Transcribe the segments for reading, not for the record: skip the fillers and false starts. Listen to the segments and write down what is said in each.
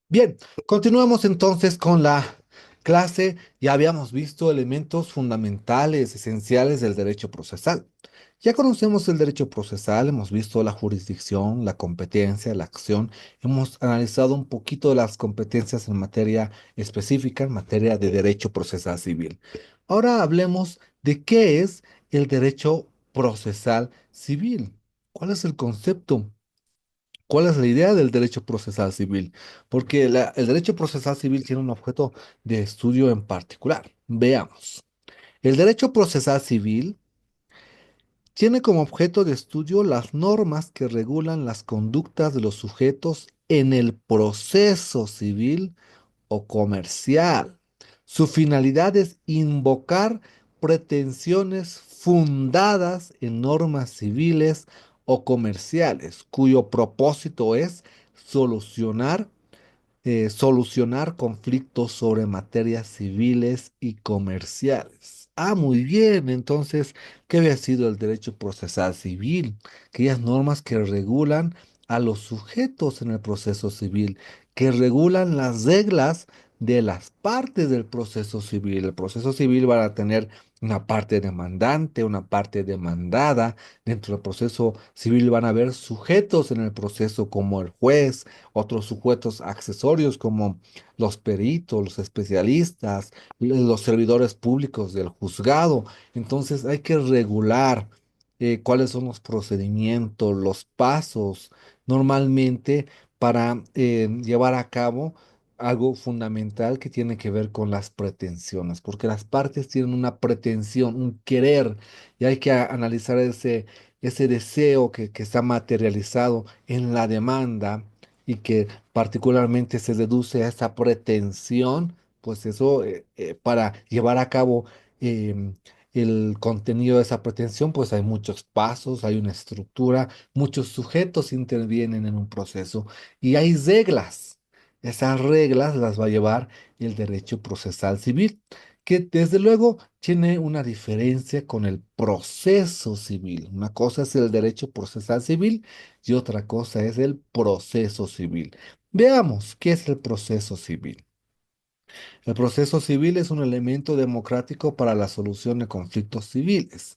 Bien, continuamos entonces con la clase. Ya habíamos visto elementos fundamentales, esenciales del derecho procesal. Ya conocemos el derecho procesal, hemos visto la jurisdicción, la competencia, la acción, hemos analizado un poquito de las competencias en materia específica, en materia de derecho procesal civil. Ahora hablemos de qué es el derecho procesal civil. ¿Cuál es el concepto? ¿Cuál es la idea del derecho procesal civil? Porque el derecho procesal civil tiene un objeto de estudio en particular. Veamos. El derecho procesal civil tiene como objeto de estudio las normas que regulan las conductas de los sujetos en el proceso civil o comercial. Su finalidad es invocar pretensiones fundadas en normas civiles o comerciales, cuyo propósito es solucionar solucionar conflictos sobre materias civiles y comerciales. Ah, muy bien. Entonces, ¿qué había sido el derecho procesal civil? Aquellas normas que regulan a los sujetos en el proceso civil, que regulan las reglas de las partes del proceso civil. El proceso civil va a tener una parte demandante, una parte demandada. Dentro del proceso civil van a haber sujetos en el proceso como el juez, otros sujetos accesorios como los peritos, los especialistas, los servidores públicos del juzgado. Entonces hay que regular cuáles son los procedimientos, los pasos normalmente para llevar a cabo algo fundamental que tiene que ver con las pretensiones, porque las partes tienen una pretensión, un querer, y hay que analizar ese deseo que está materializado en la demanda y que particularmente se deduce a esa pretensión, pues eso, para llevar a cabo el contenido de esa pretensión, pues hay muchos pasos, hay una estructura, muchos sujetos intervienen en un proceso y hay reglas. Esas reglas las va a llevar el derecho procesal civil, que desde luego tiene una diferencia con el proceso civil. Una cosa es el derecho procesal civil y otra cosa es el proceso civil. Veamos qué es el proceso civil. El proceso civil es un elemento democrático para la solución de conflictos civiles,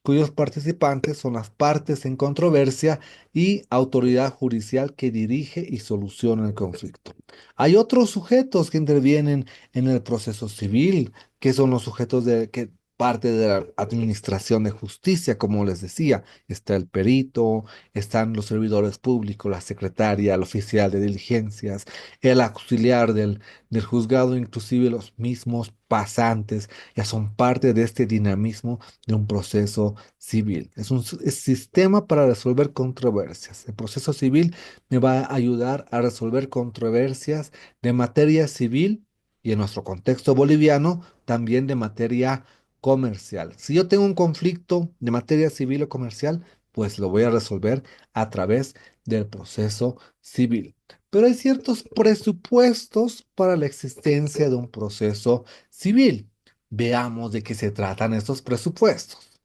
cuyos participantes son las partes en controversia y autoridad judicial que dirige y soluciona el conflicto. Hay otros sujetos que intervienen en el proceso civil, que son los sujetos que parte de la administración de justicia, como les decía, está el perito, están los servidores públicos, la secretaria, el oficial de diligencias, el auxiliar del juzgado, inclusive los mismos pasantes, ya son parte de este dinamismo de un proceso civil. Es un sistema para resolver controversias. El proceso civil me va a ayudar a resolver controversias de materia civil y en nuestro contexto boliviano también de materia comercial. Si yo tengo un conflicto de materia civil o comercial, pues lo voy a resolver a través del proceso civil. Pero hay ciertos presupuestos para la existencia de un proceso civil. Veamos de qué se tratan estos presupuestos.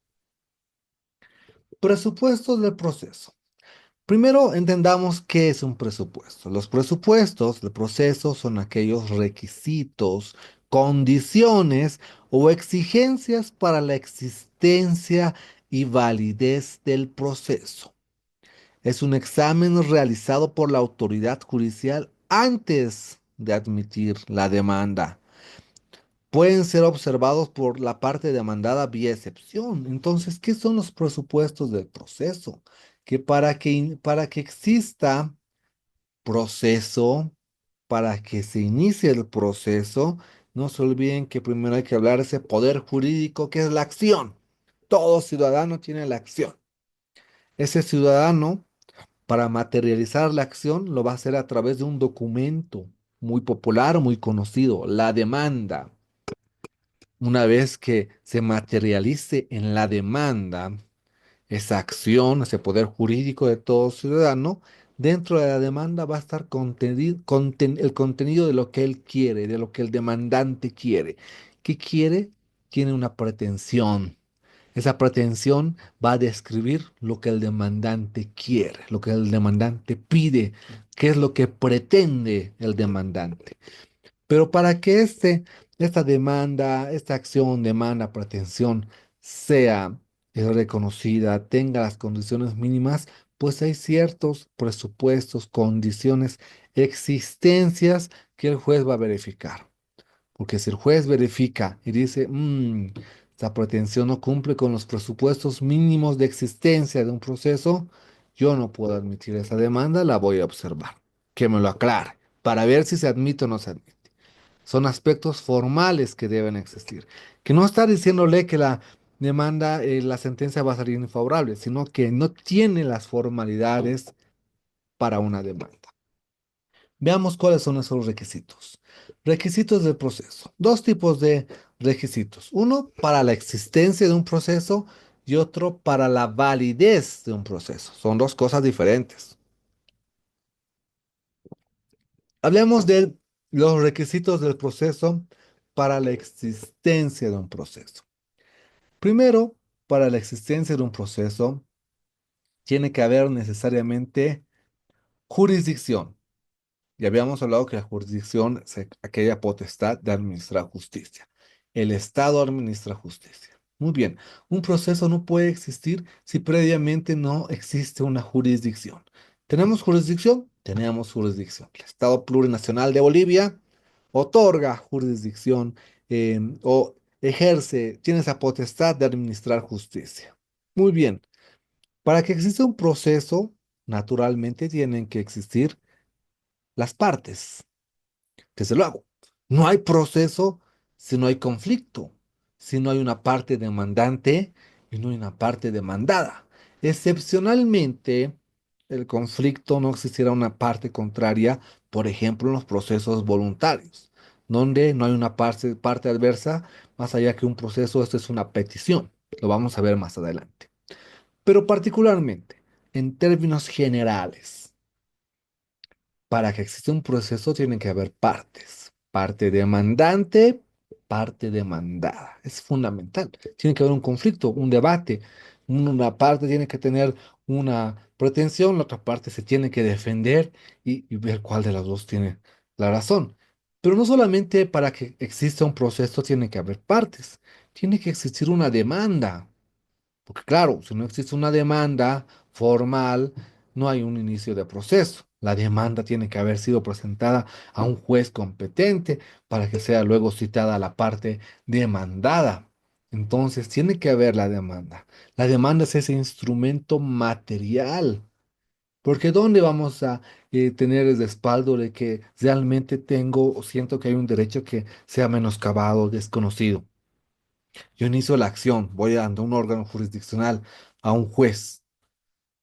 Presupuestos del proceso. Primero entendamos qué es un presupuesto. Los presupuestos del proceso son aquellos requisitos, condiciones o exigencias para la existencia y validez del proceso. Es un examen realizado por la autoridad judicial antes de admitir la demanda. Pueden ser observados por la parte demandada vía excepción. Entonces, ¿qué son los presupuestos del proceso? Que para que exista proceso, para que se inicie el proceso, no se olviden que primero hay que hablar de ese poder jurídico que es la acción. Todo ciudadano tiene la acción. Ese ciudadano, para materializar la acción, lo va a hacer a través de un documento muy popular, muy conocido, la demanda. Una vez que se materialice en la demanda esa acción, ese poder jurídico de todo ciudadano, dentro de la demanda va a estar el contenido de lo que él quiere, de lo que el demandante quiere. ¿Qué quiere? Tiene una pretensión. Esa pretensión va a describir lo que el demandante quiere, lo que el demandante pide, qué es lo que pretende el demandante. Pero para que esta demanda, esta acción, demanda, pretensión sea reconocida, tenga las condiciones mínimas, pues hay ciertos presupuestos, condiciones, existencias que el juez va a verificar. Porque si el juez verifica y dice, esta pretensión no cumple con los presupuestos mínimos de existencia de un proceso, yo no puedo admitir esa demanda, la voy a observar. Que me lo aclare, para ver si se admite o no se admite. Son aspectos formales que deben existir. Que no está diciéndole que la demanda, la sentencia va a salir infavorable, sino que no tiene las formalidades para una demanda. Veamos cuáles son esos requisitos. Requisitos del proceso. Dos tipos de requisitos. Uno para la existencia de un proceso y otro para la validez de un proceso. Son dos cosas diferentes. Hablemos de los requisitos del proceso para la existencia de un proceso. Primero, para la existencia de un proceso, tiene que haber necesariamente jurisdicción. Ya habíamos hablado que la jurisdicción es aquella potestad de administrar justicia. El Estado administra justicia. Muy bien, un proceso no puede existir si previamente no existe una jurisdicción. ¿Tenemos jurisdicción? Tenemos jurisdicción. El Estado plurinacional de Bolivia otorga jurisdicción o ejerce, tiene esa potestad de administrar justicia. Muy bien, para que exista un proceso, naturalmente tienen que existir las partes. Desde luego, no hay proceso si no hay conflicto, si no hay una parte demandante y no hay una parte demandada. Excepcionalmente, el conflicto no existirá una parte contraria, por ejemplo, en los procesos voluntarios, donde no hay una parte adversa, más allá que un proceso, esto es una petición. Lo vamos a ver más adelante. Pero particularmente, en términos generales, para que exista un proceso tiene que haber partes. Parte demandante, parte demandada. Es fundamental. Tiene que haber un conflicto, un debate. Una parte tiene que tener una pretensión, la otra parte se tiene que defender y ver cuál de las dos tiene la razón. Pero no solamente para que exista un proceso tiene que haber partes. Tiene que existir una demanda. Porque claro, si no existe una demanda formal, no hay un inicio de proceso. La demanda tiene que haber sido presentada a un juez competente para que sea luego citada la parte demandada. Entonces, tiene que haber la demanda. La demanda es ese instrumento material. Porque ¿dónde vamos a tener el respaldo de que realmente tengo o siento que hay un derecho que sea menoscabado, desconocido? Yo inicio la acción, voy ante un órgano jurisdiccional, a un juez,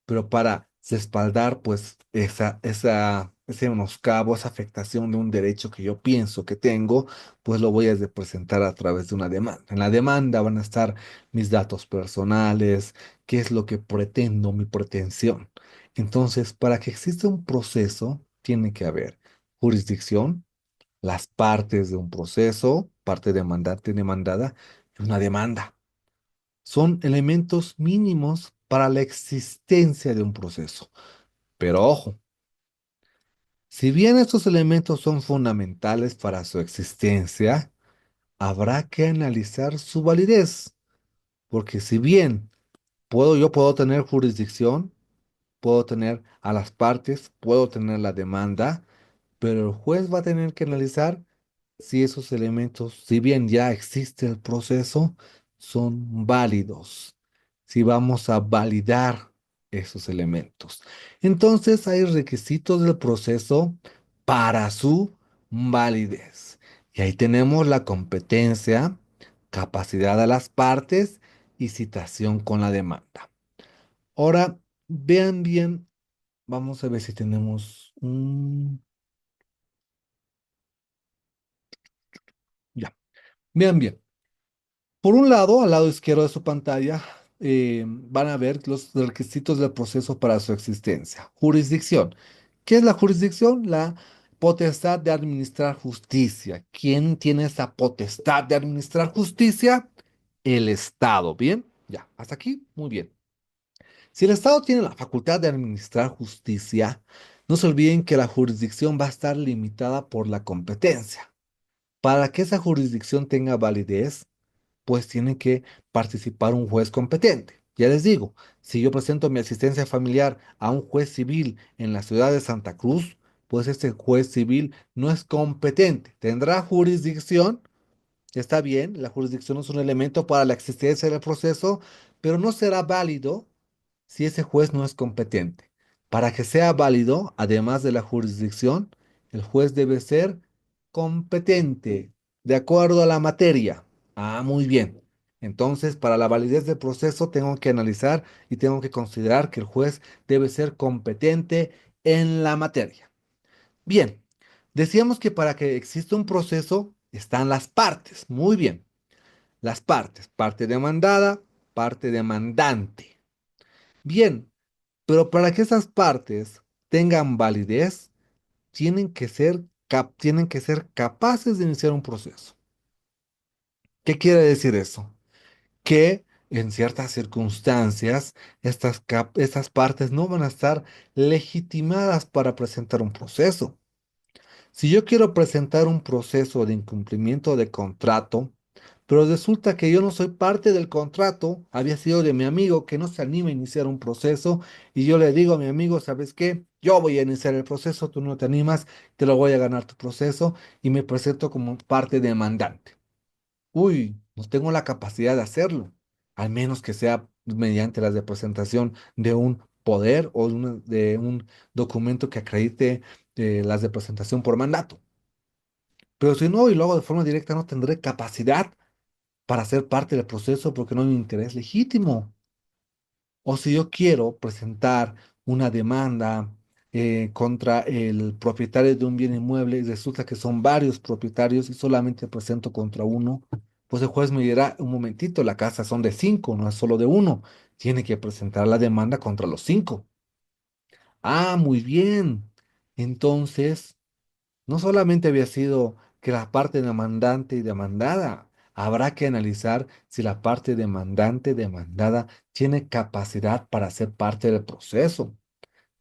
pero para respaldar pues ese menoscabo, esa afectación de un derecho que yo pienso que tengo, pues lo voy a representar a través de una demanda. En la demanda van a estar mis datos personales, qué es lo que pretendo, mi pretensión. Entonces, para que exista un proceso, tiene que haber jurisdicción, las partes de un proceso, parte demandante y demandada, y una demanda. Son elementos mínimos para la existencia de un proceso. Pero ojo, si bien estos elementos son fundamentales para su existencia, habrá que analizar su validez, porque si bien yo puedo tener jurisdicción, puedo tener a las partes, puedo tener la demanda, pero el juez va a tener que analizar si esos elementos, si bien ya existe el proceso, son válidos, si vamos a validar esos elementos. Entonces hay requisitos del proceso para su validez. Y ahí tenemos la competencia, capacidad de las partes y citación con la demanda. Ahora, vean bien, vamos a ver si tenemos un... Ya, vean bien. Por un lado, al lado izquierdo de su pantalla, van a ver los requisitos del proceso para su existencia. Jurisdicción. ¿Qué es la jurisdicción? La potestad de administrar justicia. ¿Quién tiene esa potestad de administrar justicia? El Estado, ¿bien? Ya, hasta aquí, muy bien. Si el Estado tiene la facultad de administrar justicia, no se olviden que la jurisdicción va a estar limitada por la competencia. Para que esa jurisdicción tenga validez, pues tiene que participar un juez competente. Ya les digo, si yo presento mi asistencia familiar a un juez civil en la ciudad de Santa Cruz, pues este juez civil no es competente. Tendrá jurisdicción, está bien, la jurisdicción es un elemento para la existencia del proceso, pero no será válido si ese juez no es competente. Para que sea válido, además de la jurisdicción, el juez debe ser competente, de acuerdo a la materia. Ah, muy bien. Entonces, para la validez del proceso, tengo que analizar y tengo que considerar que el juez debe ser competente en la materia. Bien, decíamos que para que exista un proceso están las partes. Muy bien. Las partes, parte demandada, parte demandante. Bien, pero para que esas partes tengan validez, tienen que ser capaces de iniciar un proceso. ¿Qué quiere decir eso? Que en ciertas circunstancias estas partes no van a estar legitimadas para presentar un proceso. Si yo quiero presentar un proceso de incumplimiento de contrato, pero resulta que yo no soy parte del contrato, había sido de mi amigo que no se anima a iniciar un proceso y yo le digo a mi amigo, ¿sabes qué? Yo voy a iniciar el proceso, tú no te animas, te lo voy a ganar tu proceso y me presento como parte demandante. Uy, no tengo la capacidad de hacerlo, al menos que sea mediante la representación de un poder o de un documento que acredite la representación por mandato. Pero si no, y luego de forma directa no tendré capacidad para ser parte del proceso porque no hay un interés legítimo. O si yo quiero presentar una demanda contra el propietario de un bien inmueble y resulta que son varios propietarios y solamente presento contra uno, pues el juez me dirá, un momentito, la casa son de cinco, no es solo de uno. Tiene que presentar la demanda contra los cinco. Ah, muy bien. Entonces, no solamente había sido que la parte demandante y demandada, habrá que analizar si la parte demandante demandada tiene capacidad para ser parte del proceso.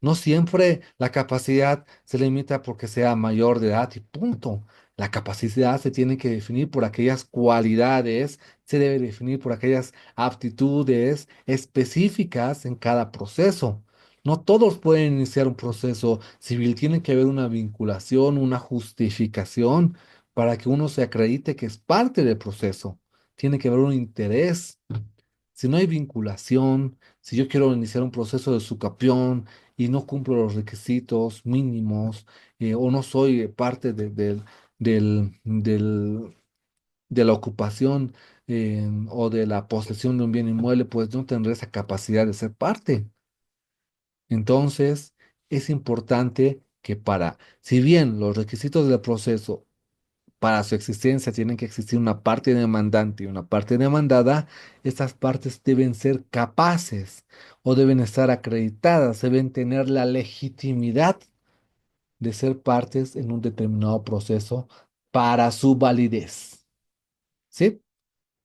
No siempre la capacidad se limita porque sea mayor de edad y punto. La capacidad se tiene que definir por aquellas cualidades, se debe definir por aquellas aptitudes específicas en cada proceso. No todos pueden iniciar un proceso civil, tiene que haber una vinculación, una justificación para que uno se acredite que es parte del proceso. Tiene que haber un interés. Si no hay vinculación, si yo quiero iniciar un proceso de sucapión y no cumplo los requisitos mínimos o no soy parte del- de la ocupación o de la posesión de un bien inmueble, pues no tendré esa capacidad de ser parte. Entonces, es importante que si bien los requisitos del proceso para su existencia tienen que existir una parte demandante y una parte demandada, estas partes deben ser capaces o deben estar acreditadas, deben tener la legitimidad de ser partes en un determinado proceso para su validez. ¿Sí?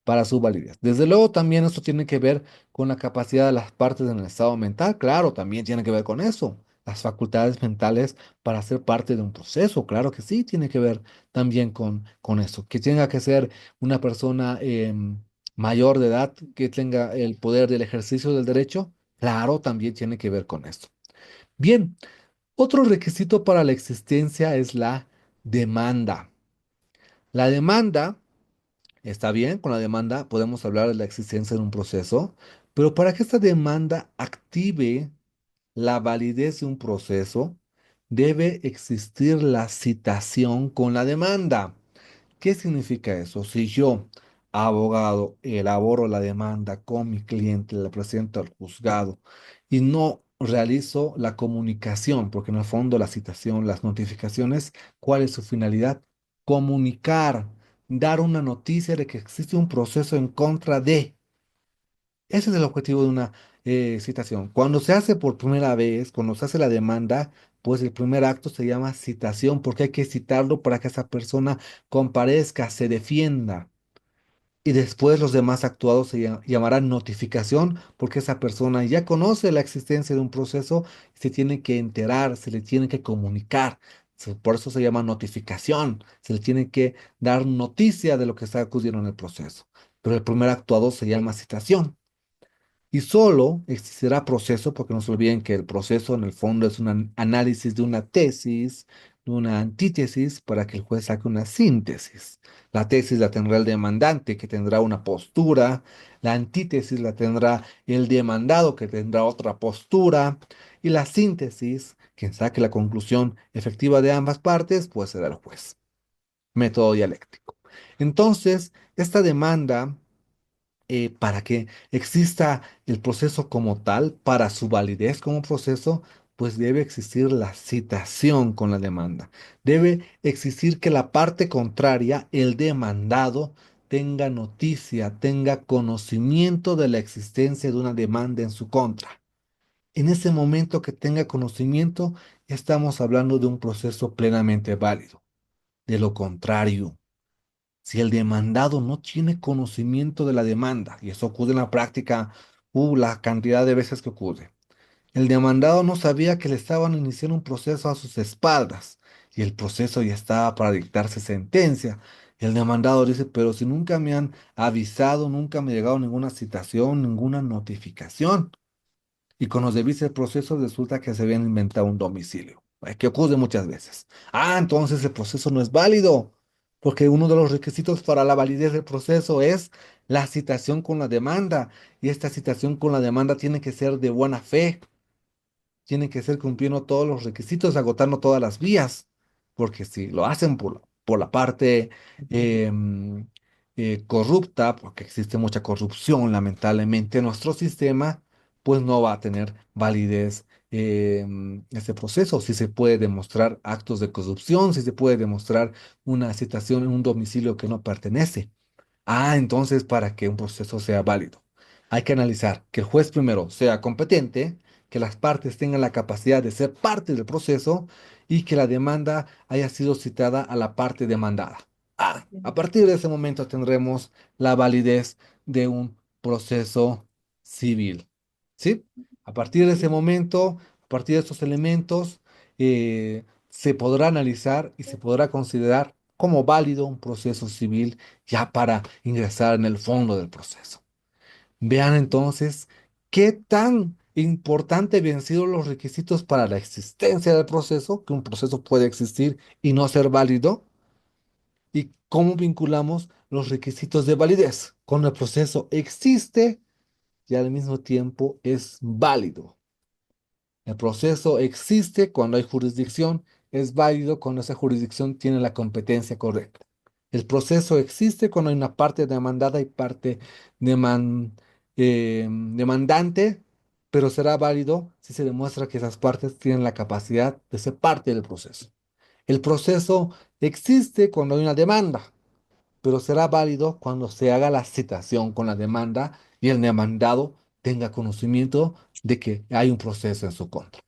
Para su validez. Desde luego también esto tiene que ver con la capacidad de las partes en el estado mental, claro, también tiene que ver con eso. Las facultades mentales para ser parte de un proceso, claro que sí, tiene que ver también con eso. Que tenga que ser una persona mayor de edad, que tenga el poder del ejercicio del derecho, claro, también tiene que ver con esto. Bien, otro requisito para la existencia es la demanda. La demanda. Está bien, con la demanda podemos hablar de la existencia de un proceso, pero para que esta demanda active la validez de un proceso, debe existir la citación con la demanda. ¿Qué significa eso? Si yo, abogado, elaboro la demanda con mi cliente, la presento al juzgado y no realizo la comunicación, porque en el fondo la citación, las notificaciones, ¿cuál es su finalidad? Comunicar, dar una noticia de que existe un proceso en contra de. Ese es el objetivo de una citación. Cuando se hace por primera vez, cuando se hace la demanda, pues el primer acto se llama citación, porque hay que citarlo para que esa persona comparezca, se defienda. Y después los demás actuados se llamarán notificación porque esa persona ya conoce la existencia de un proceso y se tiene que enterar, se le tiene que comunicar. Por eso se llama notificación. Se le tiene que dar noticia de lo que está ocurriendo en el proceso. Pero el primer actuado se llama citación. Y solo existirá proceso, porque no se olviden que el proceso en el fondo es un análisis de una tesis, de una antítesis, para que el juez saque una síntesis. La tesis la tendrá el demandante, que tendrá una postura. La antítesis la tendrá el demandado, que tendrá otra postura. Y la síntesis, quien saque la conclusión efectiva de ambas partes, pues será el juez. Método dialéctico. Entonces, esta demanda para que exista el proceso como tal, para su validez como proceso, pues debe existir la citación con la demanda. Debe existir que la parte contraria, el demandado, tenga noticia, tenga conocimiento de la existencia de una demanda en su contra. En ese momento que tenga conocimiento, estamos hablando de un proceso plenamente válido. De lo contrario, si el demandado no tiene conocimiento de la demanda, y eso ocurre en la práctica, la cantidad de veces que ocurre. El demandado no sabía que le estaban iniciando un proceso a sus espaldas y el proceso ya estaba para dictarse sentencia. El demandado dice, pero si nunca me han avisado, nunca me ha llegado ninguna citación, ninguna notificación. Y cuando se revisa el proceso, resulta que se habían inventado un domicilio, que ocurre muchas veces. Ah, entonces el proceso no es válido, porque uno de los requisitos para la validez del proceso es la citación con la demanda, y esta citación con la demanda tiene que ser de buena fe, tienen que ser cumpliendo todos los requisitos, agotando todas las vías, porque si lo hacen por la parte em, corrupta, porque existe mucha corrupción lamentablemente en nuestro sistema, pues no va a tener validez este proceso. Si se puede demostrar actos de corrupción, si se puede demostrar una citación en un domicilio que no pertenece. Ah, entonces para que un proceso sea válido, hay que analizar que el juez primero sea competente, que las partes tengan la capacidad de ser parte del proceso y que la demanda haya sido citada a la parte demandada. Ah, a partir de ese momento tendremos la validez de un proceso civil. ¿Sí? A partir de ese momento, a partir de estos elementos, se podrá analizar y se podrá considerar como válido un proceso civil ya para ingresar en el fondo del proceso. Vean entonces qué tan importante habían sido los requisitos para la existencia del proceso, que un proceso puede existir y no ser válido, y cómo vinculamos los requisitos de validez. Cuando el proceso existe y al mismo tiempo es válido. El proceso existe cuando hay jurisdicción, es válido cuando esa jurisdicción tiene la competencia correcta. El proceso existe cuando hay una parte demandada y parte demandante, pero será válido si se demuestra que esas partes tienen la capacidad de ser parte del proceso. El proceso existe cuando hay una demanda, pero será válido cuando se haga la citación con la demanda y el demandado tenga conocimiento de que hay un proceso en su contra.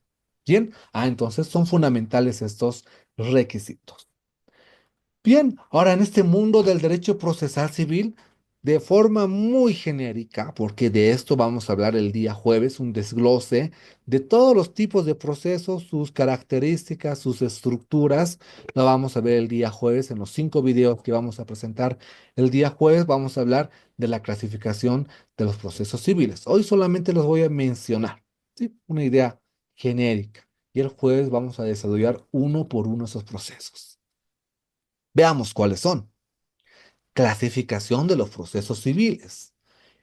Bien, entonces son fundamentales estos requisitos. Bien, ahora en este mundo del derecho procesal civil, de forma muy genérica, porque de esto vamos a hablar el día jueves, un desglose de todos los tipos de procesos, sus características, sus estructuras, lo vamos a ver el día jueves en los 5 videos que vamos a presentar. El día jueves vamos a hablar de la clasificación de los procesos civiles. Hoy solamente los voy a mencionar, ¿sí? Una idea genérica. Y el jueves vamos a desarrollar uno por uno esos procesos. Veamos cuáles son. Clasificación de los procesos civiles.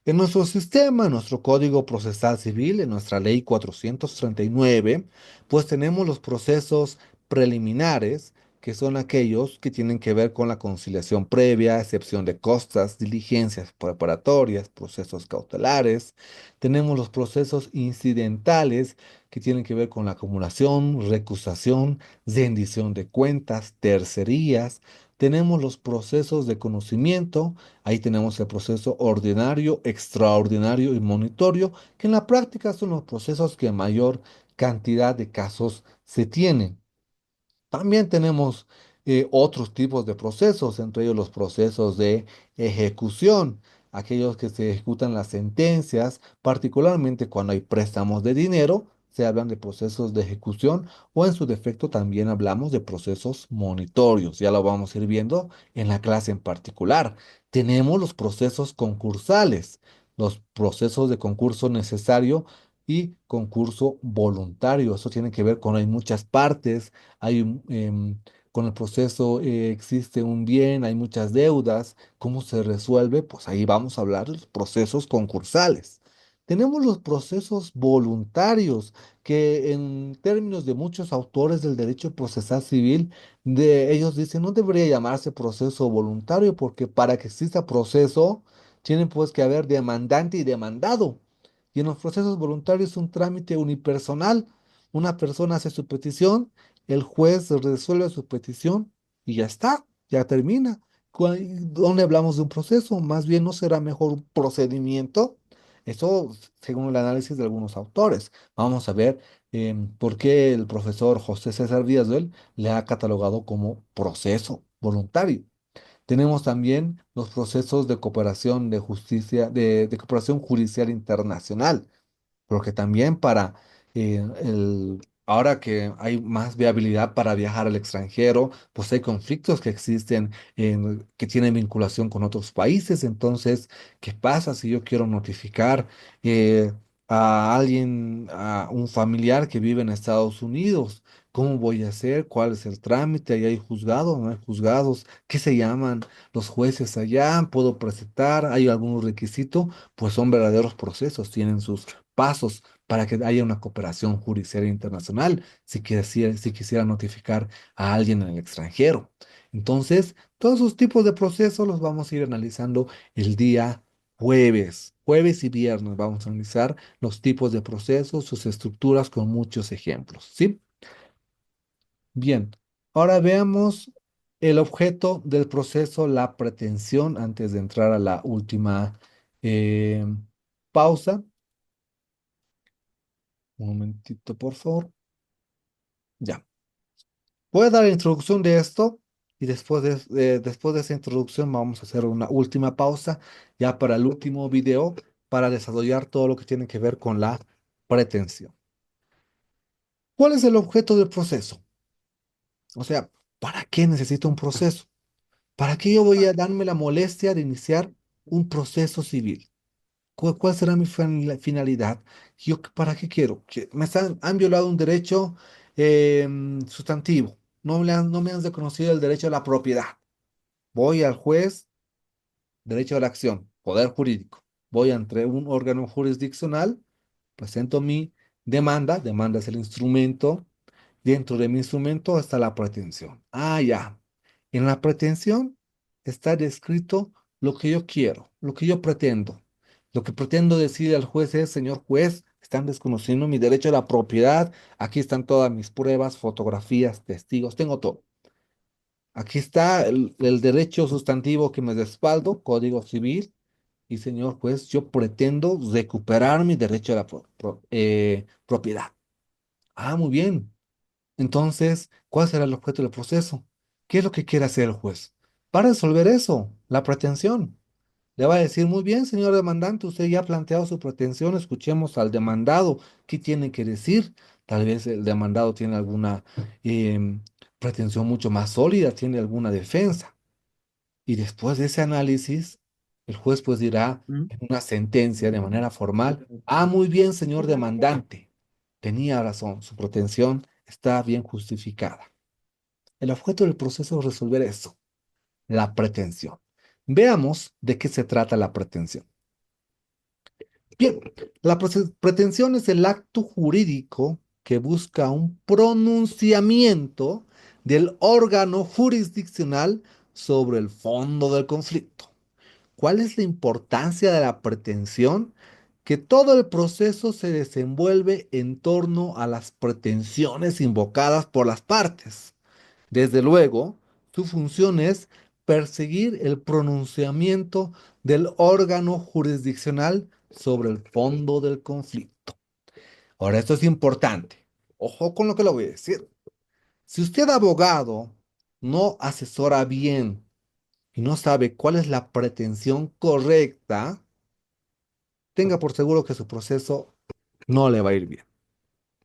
En nuestro sistema, en nuestro Código Procesal Civil, en nuestra Ley 439, pues tenemos los procesos preliminares, que son aquellos que tienen que ver con la conciliación previa, excepción de costas, diligencias preparatorias, procesos cautelares. Tenemos los procesos incidentales, que tienen que ver con la acumulación, recusación, rendición de cuentas, tercerías. Tenemos los procesos de conocimiento. Ahí tenemos el proceso ordinario, extraordinario y monitorio, que en la práctica son los procesos que mayor cantidad de casos se tienen. También tenemos otros tipos de procesos, entre ellos los procesos de ejecución, aquellos que se ejecutan las sentencias, particularmente cuando hay préstamos de dinero, se hablan de procesos de ejecución o en su defecto también hablamos de procesos monitorios. Ya lo vamos a ir viendo en la clase en particular. Tenemos los procesos concursales, los procesos de concurso necesario y concurso voluntario. Eso tiene que ver con hay muchas partes, hay con el proceso existe un bien, hay muchas deudas. ¿Cómo se resuelve? Pues ahí vamos a hablar de los procesos concursales. Tenemos los procesos voluntarios, que en términos de muchos autores del derecho procesal civil, ellos dicen no debería llamarse proceso voluntario porque para que exista proceso, tiene pues que haber demandante y demandado. Y en los procesos voluntarios es un trámite unipersonal. Una persona hace su petición, el juez resuelve su petición y ya está, ya termina. ¿Dónde hablamos de un proceso? Más bien, ¿no será mejor un procedimiento? Eso según el análisis de algunos autores. Vamos a ver por qué el profesor José César Díaz-Duel le ha catalogado como proceso voluntario. Tenemos también los procesos de cooperación de justicia, de cooperación judicial internacional, porque también para ahora que hay más viabilidad para viajar al extranjero, pues hay conflictos que existen que tienen vinculación con otros países. Entonces, ¿qué pasa si yo quiero notificar eh, a alguien, a un familiar que vive en Estados Unidos? ¿Cómo voy a hacer? ¿Cuál es el trámite? ¿Ahí hay juzgados? ¿No hay juzgados? ¿Qué se llaman los jueces allá? ¿Puedo presentar? ¿Hay algún requisito? Pues son verdaderos procesos, tienen sus pasos para que haya una cooperación judicial internacional si quisiera notificar a alguien en el extranjero. Entonces, todos esos tipos de procesos los vamos a ir analizando el día jueves. Jueves y viernes vamos a analizar los tipos de procesos, sus estructuras con muchos ejemplos, ¿sí? Bien, ahora veamos el objeto del proceso, la pretensión, antes de entrar a la última eh, pausa. Un momentito, por favor. Ya. Voy a dar la introducción de esto y después de esa introducción vamos a hacer una última pausa ya para el último video para desarrollar todo lo que tiene que ver con la pretensión. ¿Cuál es el objeto del proceso? O sea, ¿para qué necesito un proceso? ¿Para qué yo voy a darme la molestia de iniciar un proceso civil? ¿Cuál será mi finalidad? ¿Para qué quiero? Que han violado un derecho sustantivo. No me han reconocido el derecho a la propiedad. Voy al juez, derecho a la acción, poder jurídico. Voy ante un órgano jurisdiccional, presento mi demanda. Demanda es el instrumento. Dentro de mi instrumento está la pretensión. Ah, ya. En la pretensión está descrito lo que yo quiero, lo que yo pretendo. Lo que pretendo decir al juez es, señor juez, están desconociendo mi derecho a la propiedad. Aquí están todas mis pruebas, fotografías, testigos, tengo todo. Aquí está el derecho sustantivo que me respaldo, Código Civil. Y señor juez, yo pretendo recuperar mi derecho a la propiedad. Ah, muy bien. Entonces, ¿cuál será el objeto del proceso? ¿Qué es lo que quiere hacer el juez? Para resolver eso, la pretensión. Le va a decir, muy bien, señor demandante, usted ya ha planteado su pretensión, escuchemos al demandado. ¿Qué tiene que decir? Tal vez el demandado tiene alguna pretensión mucho más sólida, tiene alguna defensa. Y después de ese análisis, el juez pues dirá Mm. en una sentencia de manera formal, ah, muy bien, señor demandante, tenía razón, su pretensión está bien justificada. El objeto del proceso es resolver eso, la pretensión. Veamos de qué se trata la pretensión. Bien, la pretensión es el acto jurídico que busca un pronunciamiento del órgano jurisdiccional sobre el fondo del conflicto. ¿Cuál es la importancia de la pretensión? Que todo el proceso se desenvuelve en torno a las pretensiones invocadas por las partes. Desde luego, su función es perseguir el pronunciamiento del órgano jurisdiccional sobre el fondo del conflicto. Ahora, esto es importante. Ojo con lo que le voy a decir. Si usted, abogado, no asesora bien y no sabe cuál es la pretensión correcta, tenga por seguro que su proceso no le va a ir bien.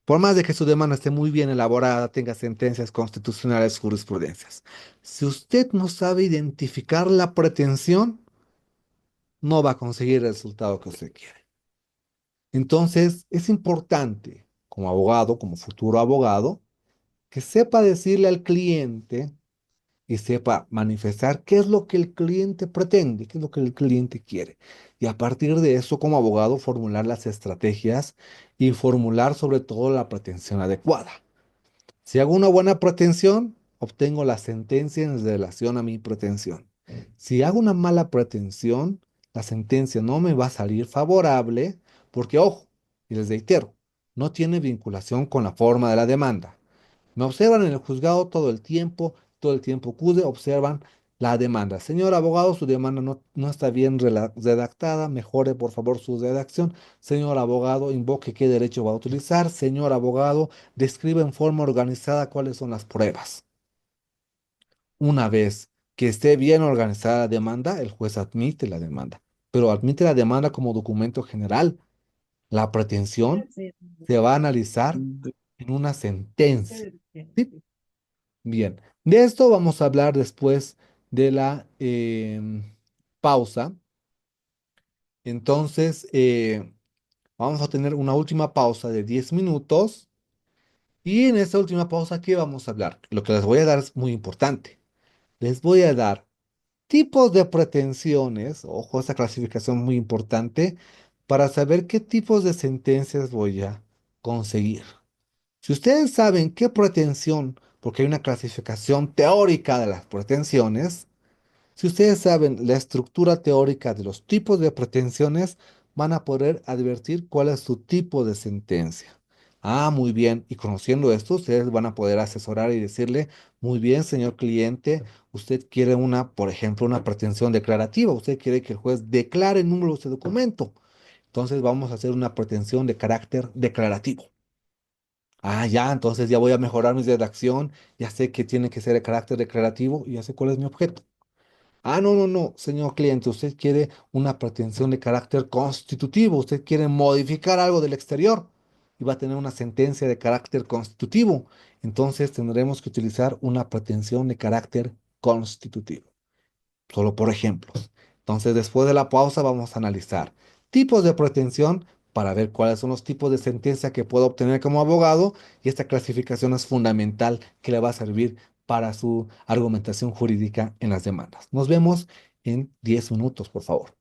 Por más de que su demanda esté muy bien elaborada, tenga sentencias constitucionales, jurisprudencias. Si usted no sabe identificar la pretensión, no va a conseguir el resultado que usted quiere. Entonces, es importante, como abogado, como futuro abogado, que sepa decirle al cliente y sepa manifestar qué es lo que el cliente pretende, qué es lo que el cliente quiere. Y a partir de eso, como abogado, formular las estrategias y formular sobre todo la pretensión adecuada. Si hago una buena pretensión, obtengo la sentencia en relación a mi pretensión. Si hago una mala pretensión, la sentencia no me va a salir favorable porque, ojo, y les reitero, no tiene vinculación con la forma de la demanda. Me observan en el juzgado todo el tiempo acude, observan la demanda. Señor abogado, su demanda no está bien redactada, mejore por favor su redacción. Señor abogado, invoque qué derecho va a utilizar. Señor abogado, describe en forma organizada cuáles son las pruebas. Una vez que esté bien organizada la demanda, el juez admite la demanda, pero admite la demanda como documento general. La pretensión se va a analizar en una sentencia. ¿Sí? Bien, de esto vamos a hablar después de la pausa. Entonces, vamos a tener una última pausa de 10 minutos. Y en esta última pausa, ¿qué vamos a hablar? Lo que les voy a dar es muy importante. Les voy a dar tipos de pretensiones, ojo, esta clasificación muy importante, para saber qué tipos de sentencias voy a conseguir. Si ustedes saben qué pretensión, porque hay una clasificación teórica de las pretensiones, si ustedes saben la estructura teórica de los tipos de pretensiones, van a poder advertir cuál es su tipo de sentencia. Ah, muy bien. Y conociendo esto, ustedes van a poder asesorar y decirle, muy bien, señor cliente, usted quiere una, por ejemplo, una pretensión declarativa. Usted quiere que el juez declare el número de este documento. Entonces vamos a hacer una pretensión de carácter declarativo. Ah, ya, entonces ya voy a mejorar mi redacción, ya sé que tiene que ser de carácter declarativo y ya sé cuál es mi objeto. Ah, no, no, no, señor cliente, usted quiere una pretensión de carácter constitutivo, usted quiere modificar algo del exterior y va a tener una sentencia de carácter constitutivo. Entonces tendremos que utilizar una pretensión de carácter constitutivo solo por ejemplos. Entonces, después de la pausa, vamos a analizar tipos de pretensión para ver cuáles son los tipos de sentencia que puedo obtener como abogado y esta clasificación es fundamental que le va a servir para su argumentación jurídica en las demandas. Nos vemos en 10 minutos, por favor.